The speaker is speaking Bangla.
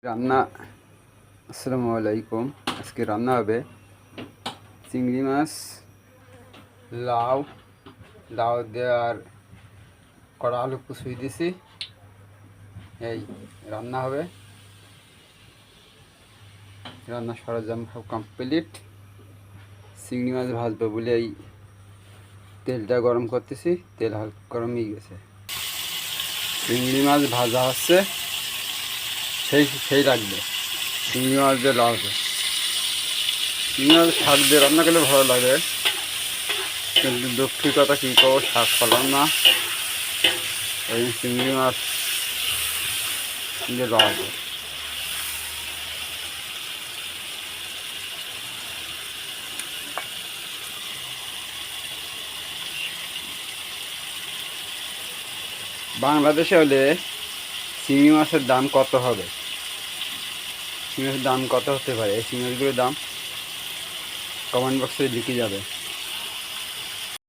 রান্না। আসসালামু আলাইকুম। আজকে রান্না হবে চিংড়ি মাছ, লাউ লাউ দেওয়ার কড়া আলু কুচুই দিছি। এই রান্না হবে। রান্নার সরঞ্জাম সব কমপ্লিট। চিংড়ি মাছ ভাজবো বলে এই তেলটা গরম করতেছি। তেল হালকা গরম হয়ে গেছে। চিংড়ি মাছ ভাজা হচ্ছে, সেই লাগবে। চিংড়ি মাছ দিয়ে লাগবে। চিংড়ি মাছ শাক দিয়ে রান্না করলে ভালো লাগে, কিন্তু দুঃখের কথা কী করবো, শাক পেলাম না। ওই চিংড়ি মাছ দিয়ে লাগবে। বাংলাদেশে হলে চিংড়ি মাছের দাম কত হবে? চিংড়ি মাছের দাম কত হতে পারে? এই চিংড়ি মাছগুলোর দাম কমেন্ট বক্সে লিখে যাবে।